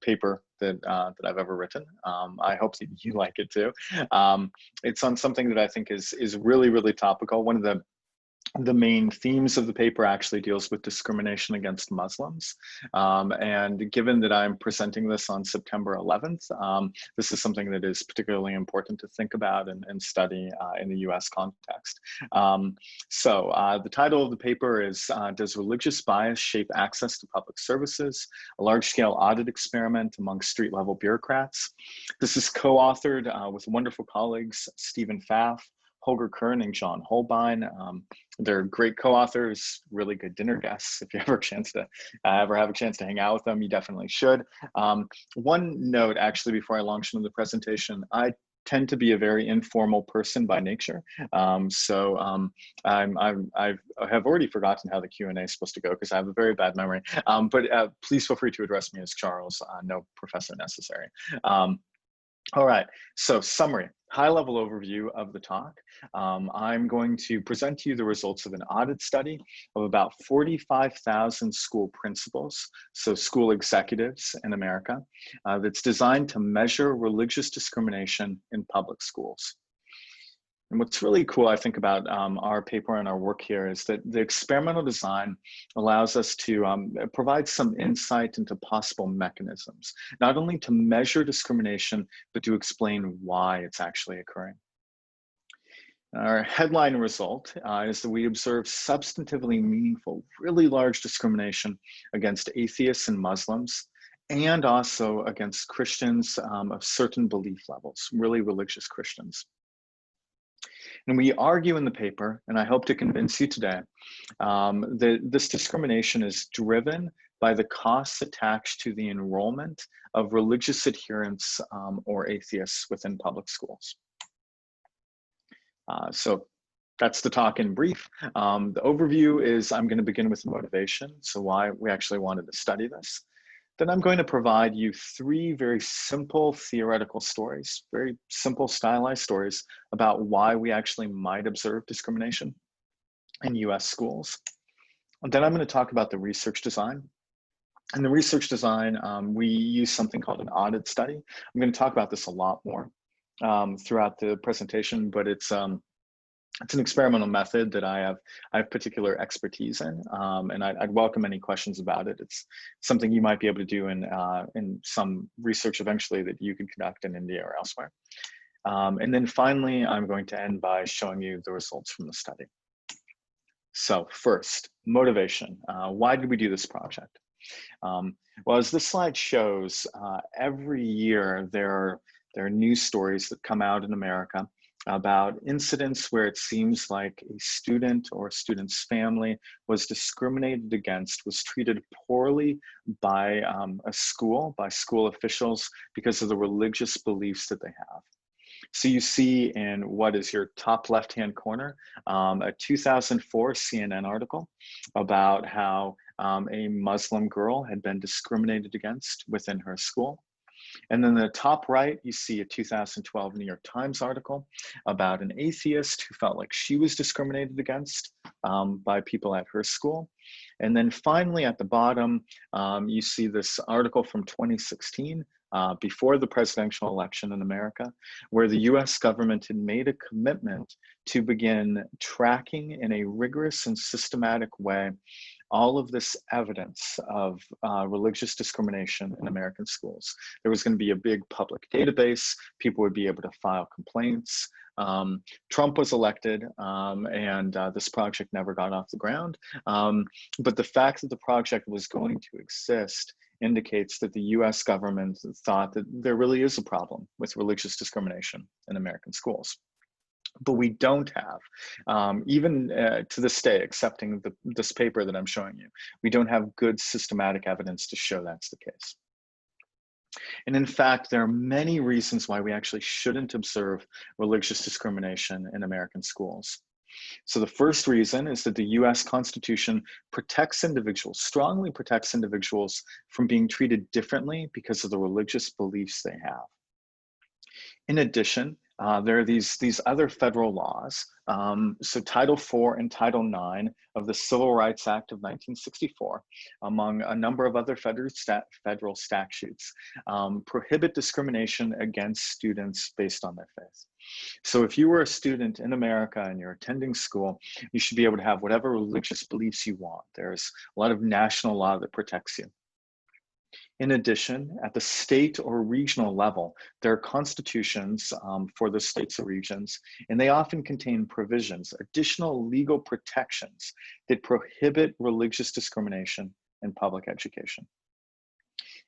paper that I've ever written. I hope that you like it too. It's on something that I think is really, really topical. One of the main themes of the paper actually deals with discrimination against Muslims. And given that I'm presenting this on September 11th, this is something that is particularly important to think about and study in the US context. So the title of the paper is, Does Religious Bias Shape Access to Public Services? A Large-Scale Audit Experiment Among Street-Level Bureaucrats. This is co-authored with wonderful colleagues, Stephen Pfaff, Holger Kern, and John Holbein. They're great co-authors, really good dinner guests. If you ever have a chance to hang out with them, you definitely should. One note, actually, before I launch into the presentation, I tend to be a very informal person by nature. I have already forgotten how the Q&A is supposed to go because I have a very bad memory. But please feel free to address me as Charles, no professor necessary. All right, so summary, high-level overview of the talk. I'm going to present to you the results of an audit study of about 45,000 school principals, so school executives in America, that's designed to measure religious discrimination in public schools. And what's really cool, I think, about our paper and our work here is that the experimental design allows us to provide some insight into possible mechanisms, not only to measure discrimination, but to explain why it's actually occurring. Our headline result is that we observe substantively meaningful, really large discrimination against atheists and Muslims, and also against Christians of certain belief levels, really religious Christians. And we argue in the paper, and I hope to convince you today, that this discrimination is driven by the costs attached to the enrollment of religious adherents or atheists within public schools. So that's the talk in brief. The overview is I'm going to begin with the motivation, so why we actually wanted to study this. Then I'm going to provide you 3 very simple theoretical stories, very simple stylized stories about why we actually might observe discrimination in US schools. And then I'm going to talk about the research design. In the research design, we use something called an audit study. I'm going to talk about this a lot more throughout the presentation, but it's an experimental method that I have particular expertise in, and I'd welcome any questions about it. It's something you might be able to do in some research eventually that you could conduct in India or elsewhere. And then finally, I'm going to end by showing you the results from the study. So first, motivation. Why did we do this project? Well, as this slide shows, every year there are news stories that come out in America about incidents where it seems like a student or a student's family was discriminated against, was treated poorly by school officials because of the religious beliefs that they have. So you see in what is your top left-hand corner, a 2004 CNN article about how a Muslim girl had been discriminated against within her school. And then the top right, you see a 2012 New York Times article about an atheist who felt like she was discriminated against by people at her school. And then finally at the bottom, you see this article from 2016, before the presidential election in America, where the US government had made a commitment to begin tracking in a rigorous and systematic way all of this evidence of religious discrimination in American schools. There was going to be a big public database. People would be able to file complaints. Trump was elected, and this project never got off the ground. But the fact that the project was going to exist indicates that the US government thought that there really is a problem with religious discrimination in American schools. But we don't have, even to this day, accepting this paper that I'm showing you, we don't have good systematic evidence to show that's the case. And in fact, there are many reasons why we actually shouldn't observe religious discrimination in American schools. So the first reason is that the US Constitution protects individuals, strongly protects individuals from being treated differently because of the religious beliefs they have. In addition, there are these other federal laws So Title IV and Title IX of the Civil Rights Act of 1964, among a number of other federal statutes, prohibit discrimination against students based on their faith. So if you were a student in America and you're attending school, you should be able to have whatever religious beliefs you want. There's a lot of national law that protects you. In addition, at the state or regional level, there are constitutions for the states or regions, and they often contain provisions, additional legal protections that prohibit religious discrimination in public education.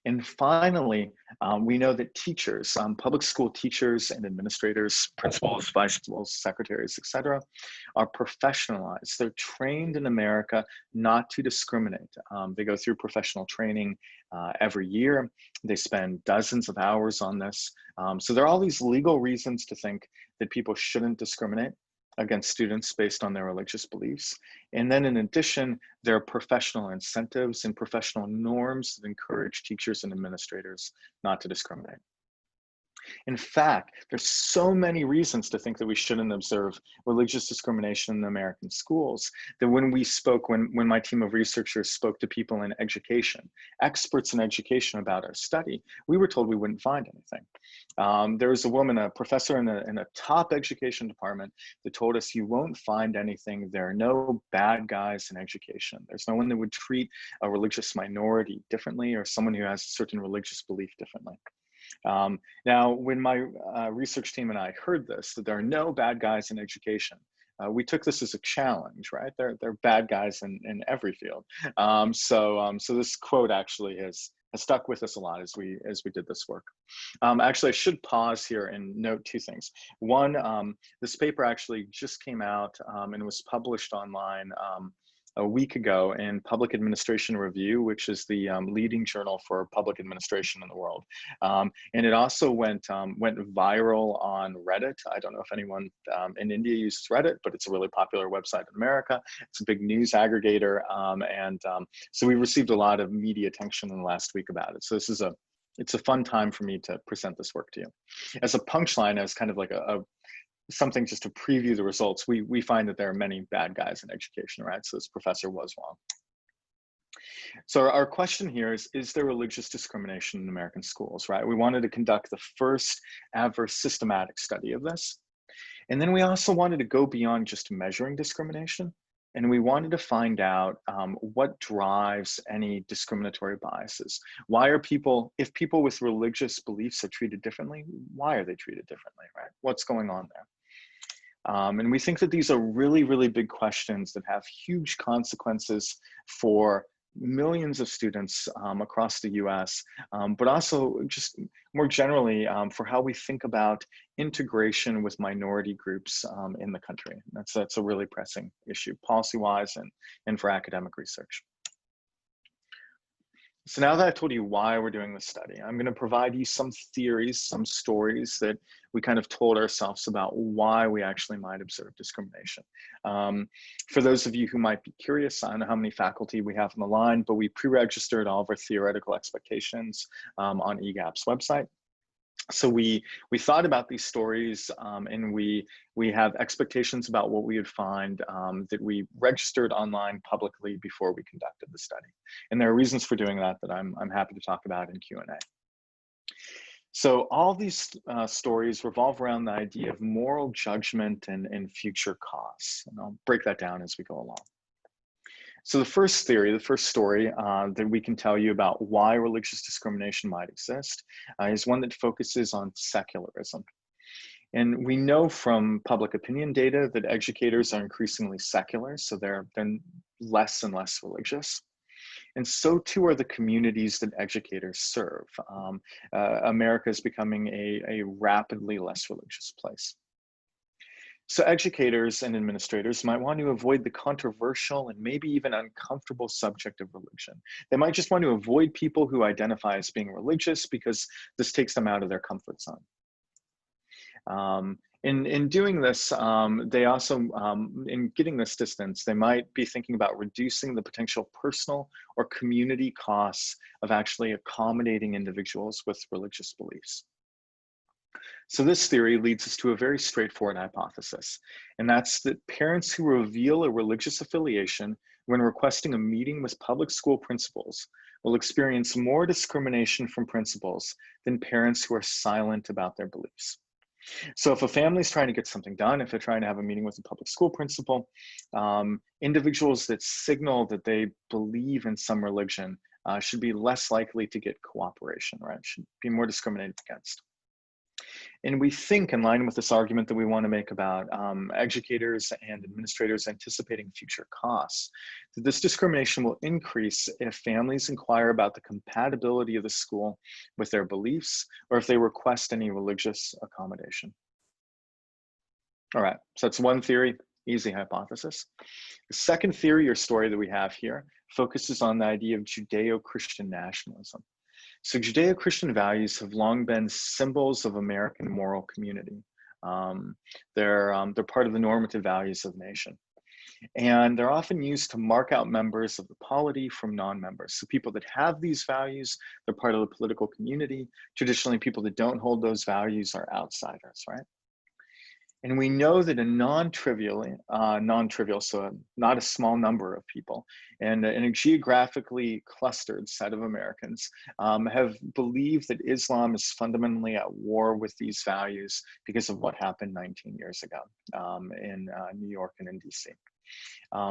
And finally, we know that teachers, public school teachers and administrators, principals, vice principals, secretaries, etc., are professionalized. They're trained in America not to discriminate. They go through professional training every year. They spend dozens of hours on this. So there are all these legal reasons to think that people shouldn't discriminate against students based on their religious beliefs. And then in addition, there are professional incentives and professional norms that encourage teachers and administrators not to discriminate. In fact, there's so many reasons to think that we shouldn't observe religious discrimination in American schools that when my team of researchers spoke to people in education, experts in education about our study, we were told we wouldn't find anything. There was a woman, a professor in a top education department, that told us you won't find anything. There are no bad guys in education. There's no one that would treat a religious minority differently or someone who has a certain religious belief differently. Now, when my research team and I heard this, that there are no bad guys in education, we took this as a challenge, right? There are bad guys in every field. So this quote actually has stuck with us a lot as we did this work. Actually, I should pause here and note two things. One, this paper actually just came out and was published online a week ago in Public Administration Review, which is the leading journal for public administration in the world. And it also went viral on Reddit. I don't know if anyone in India uses Reddit, but it's a really popular website in America. It's a big news aggregator. So we received a lot of media attention in the last week about it. So it's a fun time for me to present this work to you. As a punchline, as kind of like something just to preview the results, we find that there are many bad guys in education, right? So this professor was wrong. So our question here is there religious discrimination in American schools, right? We wanted to conduct the first ever systematic study of this. And then we also wanted to go beyond just measuring discrimination. And we wanted to find out what drives any discriminatory biases. Why are if people with religious beliefs are treated differently, why are they treated differently, right? What's going on there? And we think that these are really, really big questions that have huge consequences for millions of students across the US, but also just more generally for how we think about integration with minority groups in the country. That's a really pressing issue, policy-wise and for academic research. So now that I've told you why we're doing this study, I'm going to provide you some theories, some stories that we kind of told ourselves about why we actually might observe discrimination. For those of you who might be curious, I don't know how many faculty we have on the line, but we pre-registered all of our theoretical expectations on EGAP's website. So we thought about these stories and we have expectations about what we would find that we registered online publicly before we conducted the study. And there are reasons for doing that I'm happy to talk about in Q&A. So all these stories revolve around the idea of moral judgment and future costs. And I'll break that down as we go along. So the first theory, the first story that we can tell you about why religious discrimination might exist is one that focuses on secularism. And we know from public opinion data that educators are increasingly secular, so they're less and less religious. And so too are the communities that educators serve. America is becoming a rapidly less religious place. So educators and administrators might want to avoid the controversial and maybe even uncomfortable subject of religion. They might just want to avoid people who identify as being religious because this takes them out of their comfort zone. In doing this, they also, in getting this distance, they might be thinking about reducing the potential personal or community costs of actually accommodating individuals with religious beliefs. So this theory leads us to a very straightforward hypothesis, and that's that parents who reveal a religious affiliation when requesting a meeting with public school principals will experience more discrimination from principals than parents who are silent about their beliefs. So if a family is trying to get something done, if they're trying to have a meeting with a public school principal, individuals that signal that they believe in some religion should be less likely to get cooperation, right? Should be more discriminated against. And we think, in line with this argument that we want to make about educators and administrators anticipating future costs, that this discrimination will increase if families inquire about the compatibility of the school with their beliefs, or if they request any religious accommodation. All right, so that's one theory, easy hypothesis. The second theory or story that we have here focuses on the idea of Judeo-Christian nationalism. So Judeo-Christian values have long been symbols of American moral community. They're part of the normative values of the nation. And they're often used to mark out members of the polity from non-members. So people that have these values, they're part of the political community. Traditionally, people that don't hold those values are outsiders, right? And we know that a non-trivial, so not a small number of people, and in a geographically clustered set of Americans have believed that Islam is fundamentally at war with these values because of what happened 19 years ago in New York and in DC.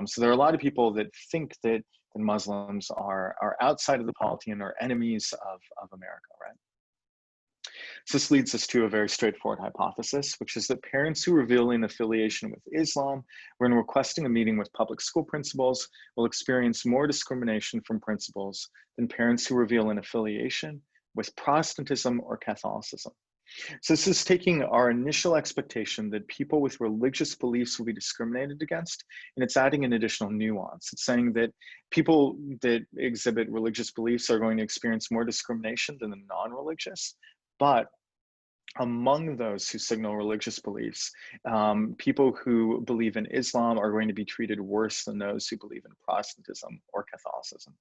So there are a lot of people that think that Muslims are outside of the polity and are enemies of America, right? So this leads us to a very straightforward hypothesis, which is that parents who reveal an affiliation with Islam when requesting a meeting with public school principals will experience more discrimination from principals than parents who reveal an affiliation with Protestantism or Catholicism. So this is taking our initial expectation that people with religious beliefs will be discriminated against, and it's adding an additional nuance. It's saying that people that exhibit religious beliefs are going to experience more discrimination than the non-religious. But among those who signal religious beliefs, people who believe in Islam are going to be treated worse than those who believe in Protestantism or Catholicism.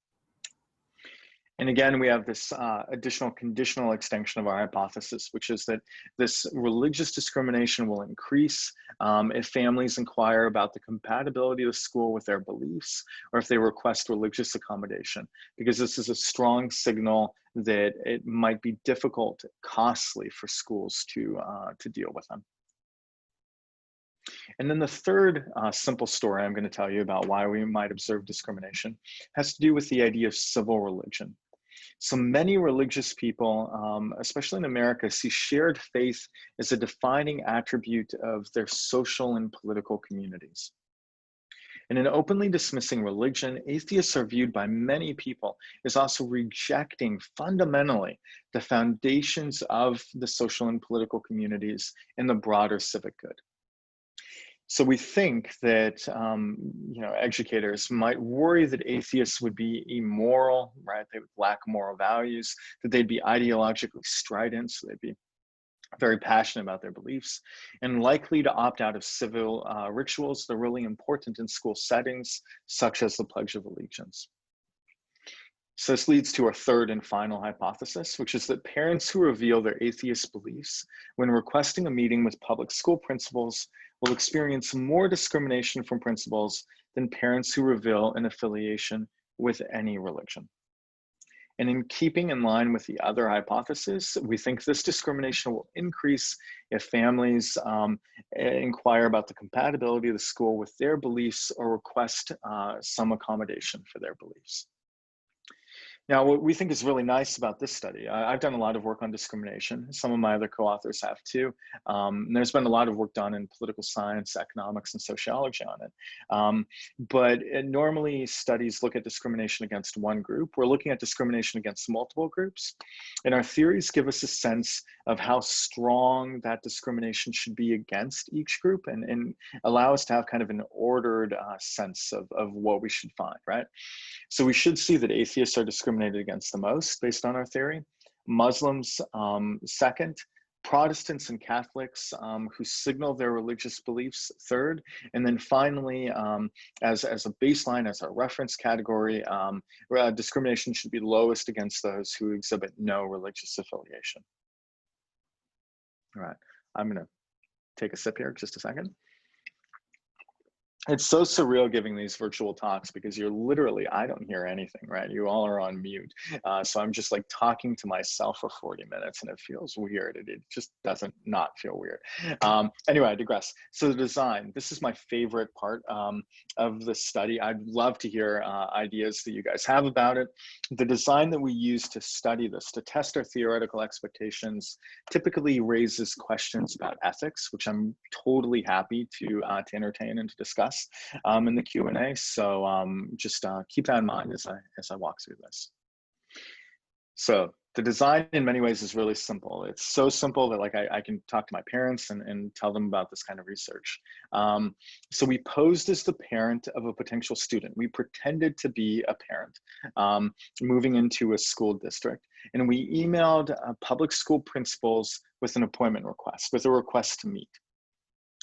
And again, we have this additional conditional extension of our hypothesis, which is that this religious discrimination will increase if families inquire about the compatibility of the school with their beliefs, or if they request religious accommodation, because this is a strong signal that it might be difficult, costly for schools to deal with them. And then the third simple story I'm going to tell you about why we might observe discrimination has to do with the idea of civil religion. So many religious people, especially in America, see shared faith as a defining attribute of their social and political communities. And in openly dismissing religion, atheists are viewed by many people as also rejecting fundamentally the foundations of the social and political communities and the broader civic good. So we think that educators might worry that atheists would be immoral, right? They would lack moral values, that they'd be ideologically strident, so they'd be very passionate about their beliefs, and likely to opt out of civil rituals that are really important in school settings, such as the Pledge of Allegiance. So this leads to our third and final hypothesis, which is that parents who reveal their atheist beliefs when requesting a meeting with public school principals will experience more discrimination from principals than parents who reveal an affiliation with any religion. And in keeping in line with the other hypothesis, we think this discrimination will increase if families inquire about the compatibility of the school with their beliefs or request some accommodation for their beliefs. Now, what we think is really nice about this study, I've done a lot of work on discrimination. Some of my other co-authors have too. And there's been a lot of work done in political science, economics, and sociology on it. But normally studies look at discrimination against one group. We're looking at discrimination against multiple groups. And our theories give us a sense of how strong that discrimination should be against each group and allow us to have kind of an ordered sense of what we should find, right? So we should see that atheists are discriminated against the most based on our theory. Muslims second, Protestants and Catholics who signal their religious beliefs third, and then finally, as a baseline, as a reference category, discrimination should be lowest against those who exhibit no religious affiliation. All right, I'm gonna take a sip here, just a second. It's so surreal giving these virtual talks because you're literally, I don't hear anything, right? You all are on mute. So I'm just like talking to myself for 40 minutes and it feels weird. It just doesn't not feel weird. Anyway, I digress. So the design, this is my favorite part of the study. I'd love to hear ideas that you guys have about it. The design that we use to study this, to test our theoretical expectations, typically raises questions about ethics, which I'm totally happy to entertain and to discuss in the Q&A. So just keep that in mind as I walk through this. So the design in many ways is really simple. It's so simple that like I can talk to my parents and tell them about this kind of research. So we posed as the parent of a potential student. We pretended to be a parent moving into a school district. And we emailed public school principals with an appointment request, with a request to meet.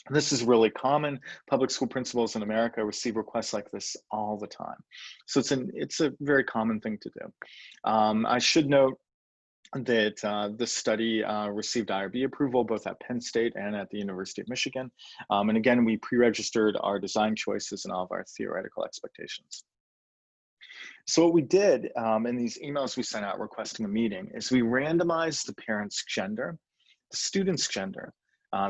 This is really common. Public school principals in America receive requests like this all the time. So it's a very common thing to do. I should note that this study received Irb approval both at Penn State and at the University of Michigan. And again, we pre-registered our design choices and all of our theoretical expectations. So what we did in these emails we sent out requesting a meeting is we randomized the parent's gender, the student's gender,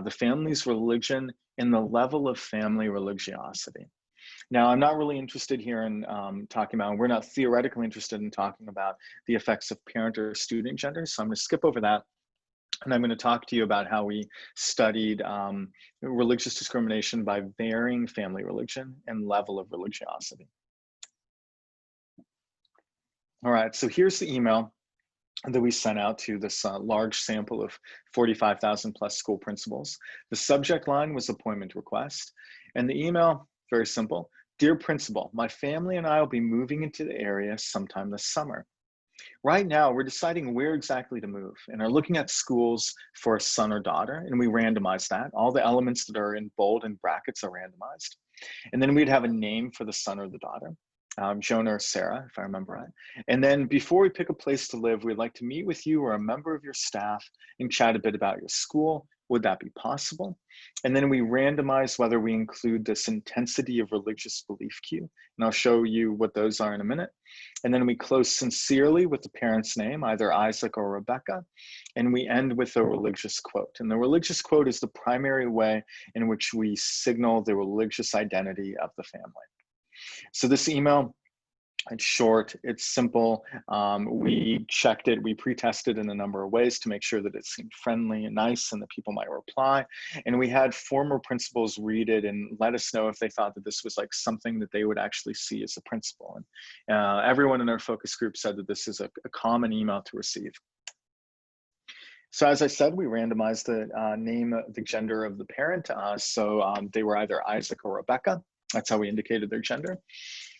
the family's religion, and the level of family religiosity. Now, I'm not really interested here in talking about, we're not theoretically interested in talking about the effects of parent or student gender, so I'm going to skip over that. And I'm going to talk to you about how we studied religious discrimination by varying family religion and level of religiosity. All right, so here's the email that we sent out to this large sample of 45,000 plus school principals. The subject line was appointment request. And the email, very simple. Dear principal, my family and I will be moving into the area sometime this summer. Right now, we're deciding where exactly to move and are looking at schools for a son or daughter, and we randomize that. All the elements that are in bold and brackets are randomized. And then we'd have a name for the son or the daughter. Jonah or Sarah, if I remember right. And then before we pick a place to live, we'd like to meet with you or a member of your staff and chat a bit about your school. Would that be possible? And then we randomize whether we include this intensity of religious belief cue. And I'll show you what those are in a minute. And then we close sincerely with the parent's name, either Isaac or Rebecca. And we end with a religious quote. And the religious quote is the primary way in which we signal the religious identity of the family. So this email, it's short, it's simple. We checked it, we pre-tested in a number of ways to make sure that it seemed friendly and nice and that people might reply. And we had former principals read it and let us know if they thought that this was like something that they would actually see as a principal. And everyone in our focus group said that this is a common email to receive. So as I said, we randomized the name, the gender of the parent. So they were either Isaac or Rebecca. That's how we indicated their gender.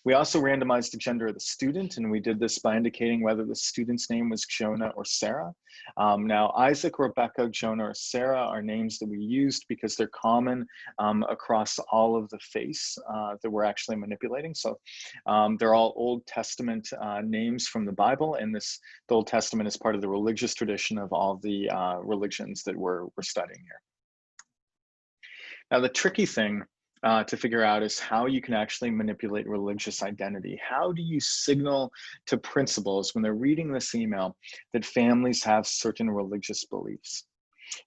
We also randomized the gender of the student, and we did this by indicating whether the student's name was Jonah or Sarah. Now, Isaac, Rebecca, Jonah, or Sarah are names that we used because they're common across all of the faiths that we're actually manipulating. So they're all Old Testament names from the Bible, and the Old Testament is part of the religious tradition of all the religions that we're studying here. Now, the tricky thing to figure out is how you can actually manipulate religious identity. How do you signal to principals when they're reading this email that families have certain religious beliefs?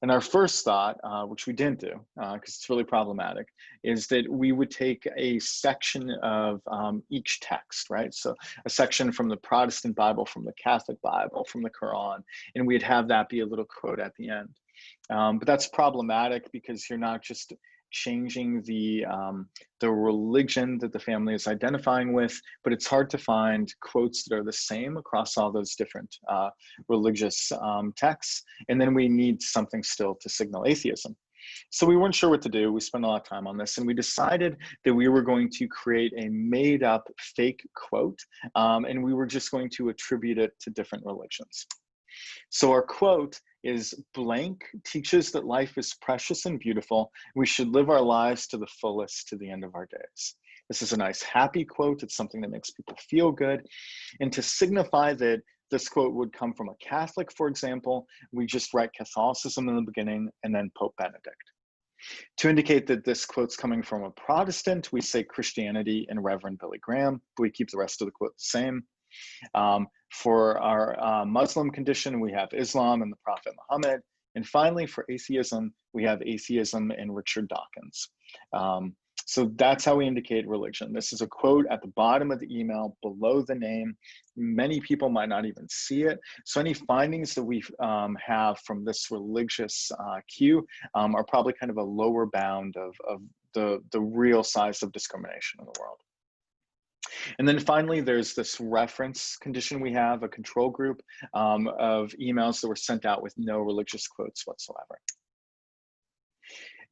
And our first thought, which we didn't do because it's really problematic, is that we would take a section of each text, right? So a section from the Protestant Bible, from the Catholic Bible, from the Quran, and we'd have that be a little quote at the end. But that's problematic because you're not just changing the religion that the family is identifying with, but it's hard to find quotes that are the same across all those different religious texts. And then we need something still to signal atheism. So we weren't sure what to do. We spent a lot of time on this, and we decided that we were going to create a made up fake quote, and we were just going to attribute it to different religions. So our quote is blank teaches that life is precious and beautiful. We should live our lives to the fullest to the end of our days. This is a nice happy quote. It's something that makes people feel good. And to signify that this quote would come from a Catholic, for example, we just write Catholicism in the beginning and then Pope Benedict. To indicate that this quote's coming from a Protestant, we say Christianity and Reverend Billy Graham, but we keep the rest of the quote the same. For our Muslim condition, we have Islam and the Prophet Muhammad. And finally, for atheism, we have atheism and Richard Dawkins. So that's how we indicate religion. This is a quote at the bottom of the email below the name. Many people might not even see it. So any findings that we have from this religious cue are probably kind of a lower bound of the real size of discrimination in the world. And then finally, there's this reference condition we have, a control group of emails that were sent out with no religious quotes whatsoever.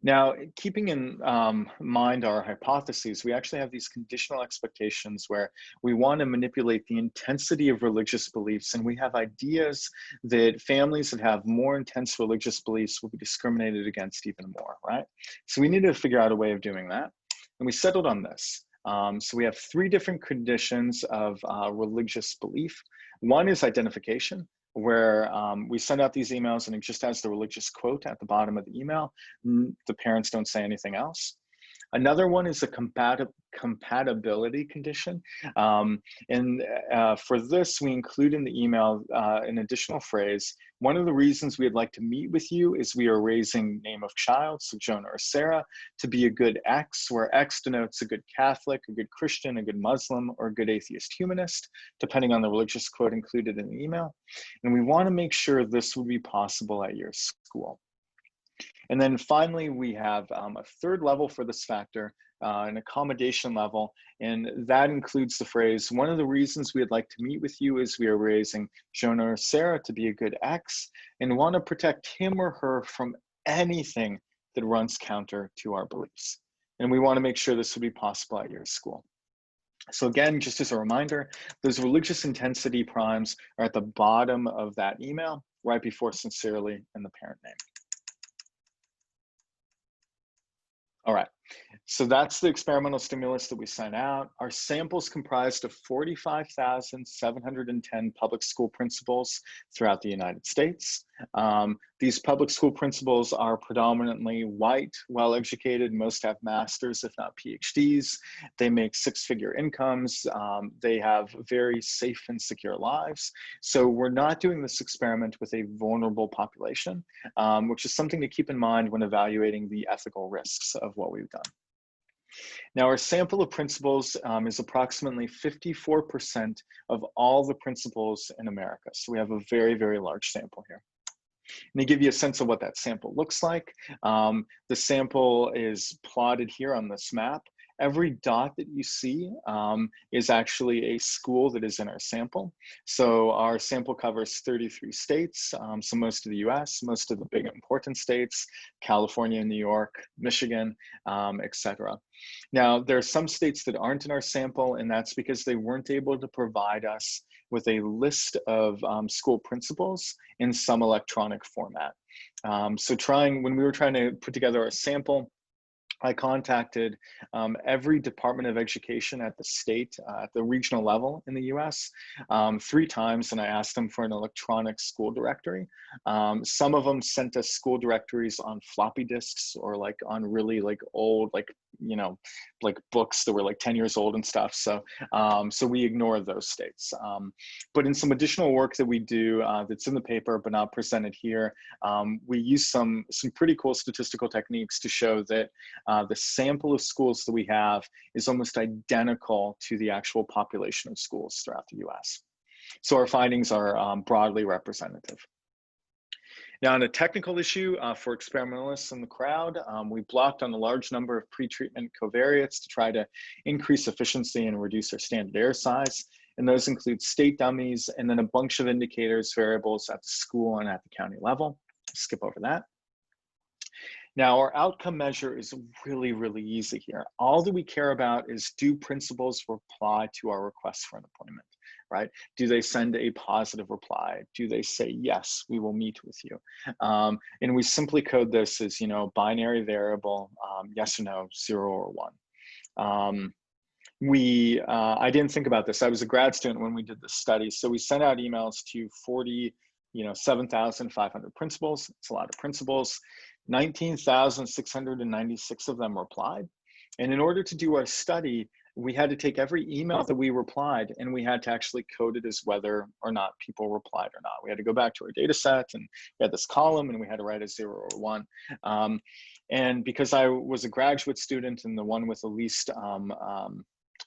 Now, keeping in mind our hypotheses, we actually have these conditional expectations where we want to manipulate the intensity of religious beliefs, and we have ideas that families that have more intense religious beliefs will be discriminated against even more, right? So we need to figure out a way of doing that, and we settled on this. So we have three different conditions of religious belief. One is identification, where we send out these emails and it just has the religious quote at the bottom of the email. The parents don't say anything else. Another one is a compatibility condition. For this, we include in the email an additional phrase. One of the reasons we'd like to meet with you is we are raising name of child, so Jonah or Sarah, to be a good X, where X denotes a good Catholic, a good Christian, a good Muslim, or a good atheist humanist, depending on the religious quote included in the email. And we want to make sure this would be possible at your school. And then finally, we have a third level for this factor, an accommodation level, and that includes the phrase, one of the reasons we'd like to meet with you is we are raising Jonah or Sarah to be a good X and want to protect him or her from anything that runs counter to our beliefs. And we want to make sure this would be possible at your school. So again, just as a reminder, those religious intensity primes are at the bottom of that email, right before sincerely and the parent name. All right, so that's the experimental stimulus that we sent out. Our samples comprised of 45,710 public school principals throughout the United States. These public school principals are predominantly white, well-educated, most have masters, if not PhDs. They make six-figure incomes. They have very safe and secure lives. So we're not doing this experiment with a vulnerable population, which is something to keep in mind when evaluating the ethical risks of what we've done. Now, our sample of principals is approximately 54% of all the principals in America. So we have a very, very large sample here. And to give you a sense of what that sample looks like, the sample is plotted here on this map. Every dot that you see is actually a school that is in our sample. So our sample covers 33 states, so most of the US, most of the big important states, California, New York, Michigan, etc. Now, there are some states that aren't in our sample, and that's because they weren't able to provide us with a list of school principals in some electronic format. So when we were trying to put together our sample, I contacted every Department of Education at the state, at the regional level in the US 3 times, and I asked them for an electronic school directory. Some of them sent us school directories on floppy disks or like on really like old, like, you know, like books that were like 10 years old and stuff. So, so we ignore those states. But in some additional work that we do that's in the paper but not presented here, we use some pretty cool statistical techniques to show that the sample of schools that we have is almost identical to the actual population of schools throughout the US. So our findings are broadly representative. Now, on a technical issue for experimentalists in the crowd, we blocked on a large number of pretreatment covariates to try to increase efficiency and reduce our standard error size. And those include state dummies and then a bunch of indicators, variables at the school and at the county level. Skip over that. Now, our outcome measure is really, really easy here. All that we care about is, do principals reply to our request for an appointment, right? Do they send a positive reply? Do they say, yes, we will meet with you? And we simply code this as, you know, binary variable, yes or no, 0 or 1. I didn't think about this. I was a grad student when we did this study. So we sent out emails to 7,500 principals. It's a lot of principals. 19,696 of them replied. And in order to do our study, we had to take every email that we replied and we had to actually code it as whether or not people replied or not. We had to go back to our data set and we had this column and we had to write a 0 or 1. And because I was a graduate student and the one with the least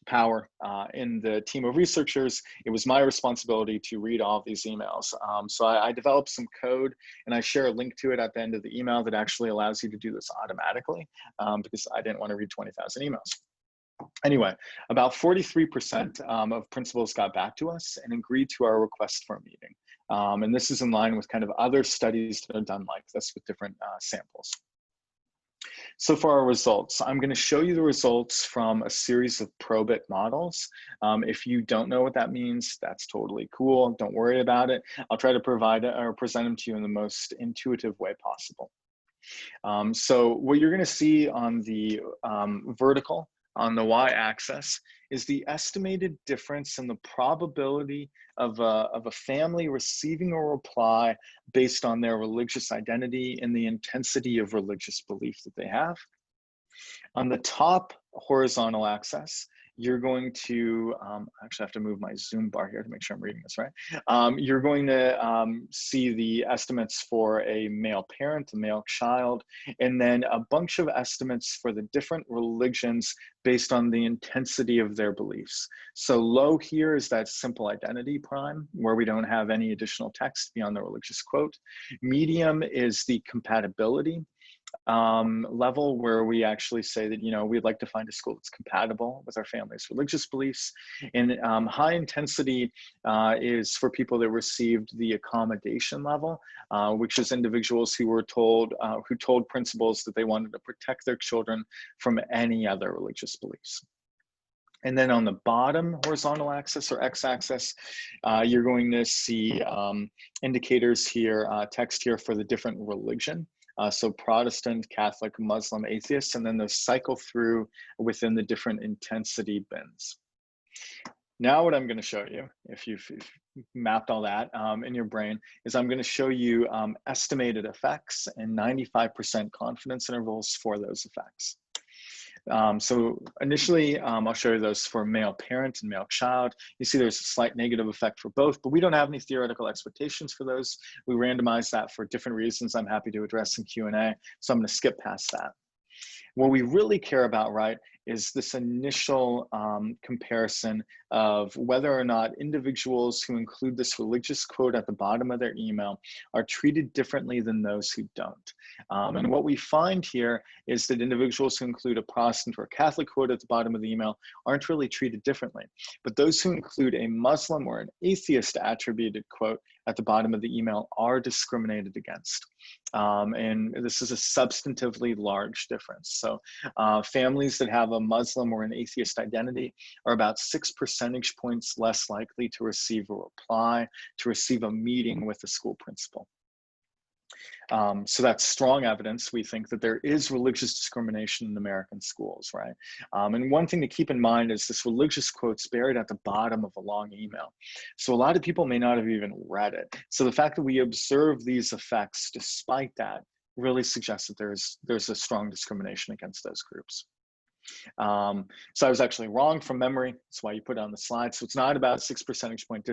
power in the team of researchers, it was my responsibility to read all of these emails. So I developed some code and I share a link to it at the end of the email that actually allows you to do this automatically because I didn't want to read 20,000 emails. Anyway, about 43% of principals got back to us and agreed to our request for a meeting. And this is in line with kind of other studies that are done like this with different samples. So for our results, I'm going to show you the results from a series of probit models. If you don't know what that means, that's totally cool. Don't worry about it. I'll try to provide or present them to you in the most intuitive way possible. So what you're going to see on the vertical, on the y-axis, is the estimated difference in the probability of a family receiving a reply based on their religious identity and the intensity of religious belief that they have. On the top horizontal axis, you're going to, I actually have to move my Zoom bar here to make sure I'm reading this right. You're going to see the estimates for a male parent, a male child, and then a bunch of estimates for the different religions based on the intensity of their beliefs. So low here is that simple identity prime, where we don't have any additional text beyond the religious quote. Medium is the compatibility level, where we actually say that, we'd like to find a school that's compatible with our family's religious beliefs. And high intensity is for people that received the accommodation level, which is individuals who were told, who told principals that they wanted to protect their children from any other religious beliefs. And then on the bottom horizontal axis or x-axis, you're going to see indicators here, text here for the different religion. So Protestant, Catholic, Muslim, atheist, and then those cycle through within the different intensity bins. Now what I'm going to show you, if you've mapped all that in your brain, is I'm going to show you estimated effects and 95% confidence intervals for those effects. So initially, I'll show you those for male parent and male child. You see there's a slight negative effect for both, but we don't have any theoretical expectations for those. We randomize that for different reasons I'm happy to address in Q&A, so I'm going to skip past that. What we really care about, right, is this initial comparison of whether or not individuals who include this religious quote at the bottom of their email are treated differently than those who don't. And what we find here is that individuals who include a Protestant or Catholic quote at the bottom of the email aren't really treated differently. But those who include a Muslim or an atheist attributed quote at the bottom of the email are discriminated against. And this is a substantively large difference. So families that have a Muslim or an atheist identity are about 6 percentage points less likely to receive a reply, to receive a meeting with the school principal. So that's strong evidence, we think, that there is religious discrimination in American schools, right? And one thing to keep in mind is this religious quote's buried at the bottom of a long email. So a lot of people may not have even read it. So the fact that we observe these effects despite that really suggests that there's a strong discrimination against those groups. So I was actually wrong from memory. That's why you put it on the slide. So it's not about 6 percentage point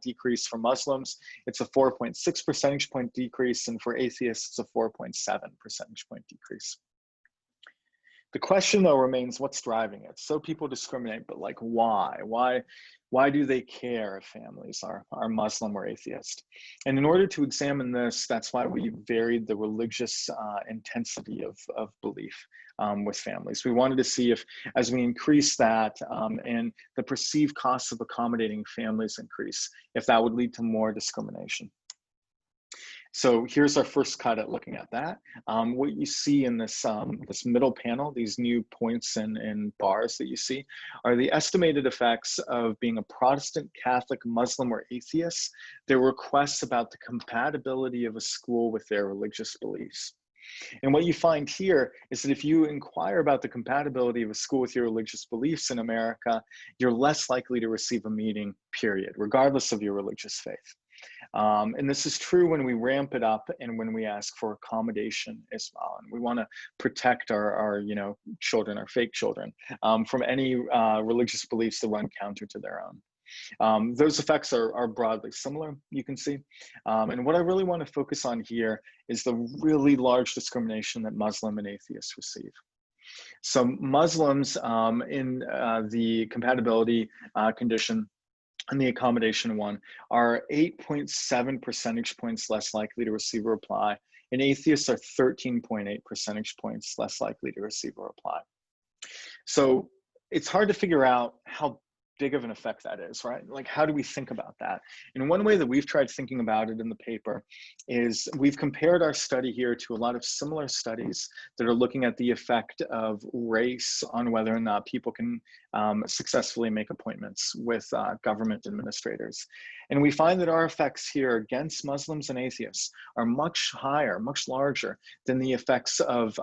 decrease for Muslims. It's a 4.6 percentage point decrease. And for atheists, it's a 4.7 percentage point decrease. The question, though, remains what's driving it? So people discriminate, but like why? Why do they care if families are Muslim or atheist? And in order to examine this, that's why we varied the religious intensity of belief with families. We wanted to see if, as we increase that and the perceived costs of accommodating families increase, if that would lead to more discrimination. So here's our first cut at looking at that. What you see in this, this middle panel, these new points and bars that you see, are the estimated effects of being a Protestant, Catholic, Muslim, or atheist, their requests about the compatibility of a school with their religious beliefs. And what you find here is that if you inquire about the compatibility of a school with your religious beliefs in America, you're less likely to receive a meeting, period, regardless of your religious faith. And this is true when we ramp it up and when we ask for accommodation as well. And we want to protect our children, our fake children, from any religious beliefs that run counter to their own. Those effects are broadly similar, you can see. And what I really want to focus on here is the really large discrimination that Muslim and atheists receive. So Muslims in the compatibility condition and the accommodation one are 8.7 percentage points less likely to receive a reply, and atheists are 13.8 percentage points less likely to receive a reply. So it's hard to figure out how big of an effect that is, right? Like, how do we think about that? And one way that we've tried thinking about it in the paper is we've compared our study here to a lot of similar studies that are looking at the effect of race on whether or not people can successfully make appointments with government administrators. And we find that our effects here against Muslims and atheists are much higher, much larger than the effects of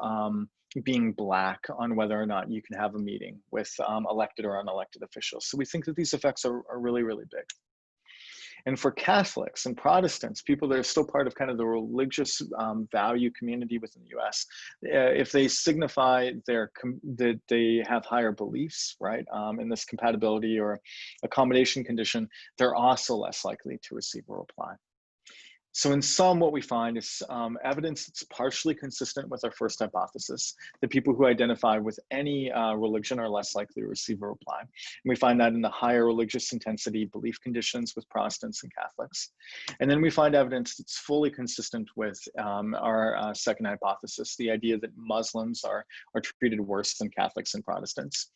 being Black on whether or not you can have a meeting with elected or unelected officials. So we think that these effects are really, really big. And for Catholics and Protestants, people that are still part of kind of the religious value community within the US, if they signify that they have higher beliefs, right, in this compatibility or accommodation condition, they're also less likely to receive a reply. So in sum, what we find is evidence that's partially consistent with our first hypothesis, that people who identify with any religion are less likely to receive a reply. And we find that in the higher religious intensity belief conditions with Protestants and Catholics. And then we find evidence that's fully consistent with our second hypothesis, the idea that Muslims are treated worse than Catholics and Protestants.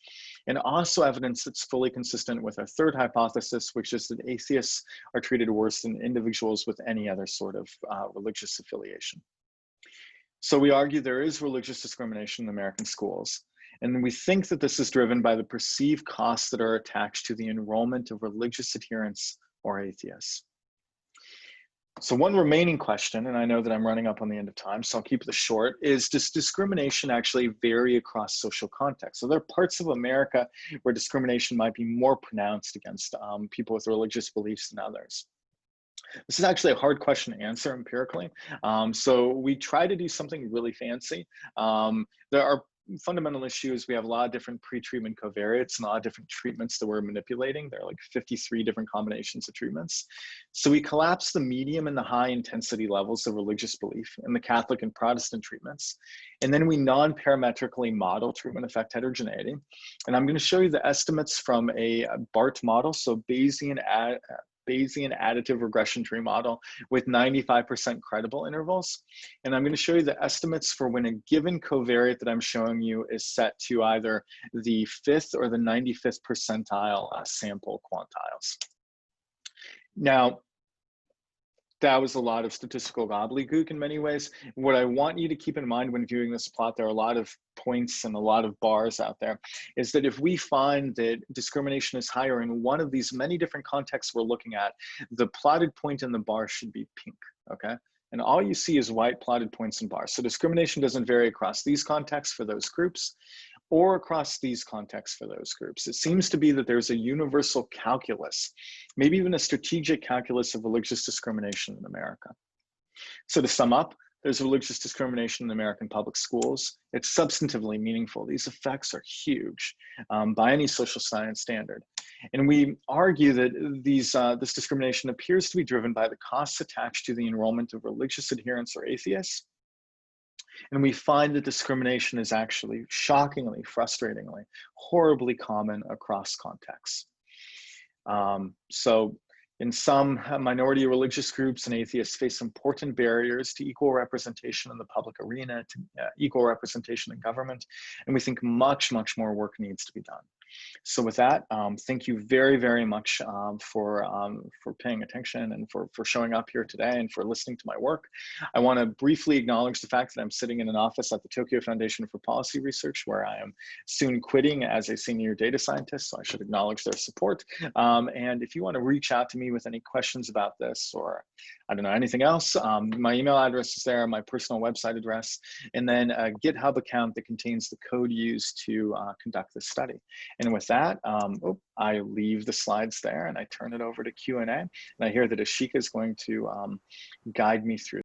And also evidence that's fully consistent with our third hypothesis, which is that atheists are treated worse than individuals with any other sort of religious affiliation. So we argue there is religious discrimination in American schools, and we think that this is driven by the perceived costs that are attached to the enrollment of religious adherents or atheists. So one remaining question, and I know that I'm running up on the end of time, so I'll keep this short, is does discrimination actually vary across social contexts? So there are parts of America where discrimination might be more pronounced against people with religious beliefs than others. This is actually a hard question to answer empirically. So we try to do something really fancy. There are fundamental issues. We have a lot of different pre-treatment covariates and a lot of different treatments that we're manipulating. There are like 53 different combinations of treatments. So we collapse the medium and the high intensity levels of religious belief in the Catholic and Protestant treatments. And then we non-parametrically model treatment effect heterogeneity. And I'm going to show you the estimates from a BART model, so Bayesian additive regression tree model with 95% credible intervals. And I'm going to show you the estimates for when a given covariate that I'm showing you is set to either the 5th or the 95th percentile sample quantiles. Now, that was a lot of statistical gobbledygook in many ways. What I want you to keep in mind when viewing this plot, there are a lot of points and a lot of bars out there, is that if we find that discrimination is higher in one of these many different contexts we're looking at, the plotted point in the bar should be pink, okay? And all you see is white plotted points and bars. So discrimination doesn't vary across these contexts for those groups or across these contexts for those groups. It seems to be that there's a universal calculus, maybe even a strategic calculus of religious discrimination in America. So to sum up, there's religious discrimination in American public schools. It's substantively meaningful. These effects are huge by any social science standard. And we argue that this discrimination appears to be driven by the costs attached to the enrollment of religious adherents or atheists. And we find that discrimination is actually shockingly, frustratingly, horribly common across contexts. So in some minority religious groups and atheists face important barriers to equal representation in the public arena, to equal representation in government. And we think much, much more work needs to be done. So with that, thank you very, very much for paying attention and for showing up here today and for listening to my work. I want to briefly acknowledge the fact that I'm sitting in an office at the Tokyo Foundation for Policy Research, where I am soon quitting as a senior data scientist, so I should acknowledge their support. And if you want to reach out to me with any questions about this or, I don't know, anything else, my email address is there, my personal website address, and then a GitHub account that contains the code used to conduct this study. And with that, I leave the slides there and I turn it over to Q&A. And I hear that Ashika is going to guide me through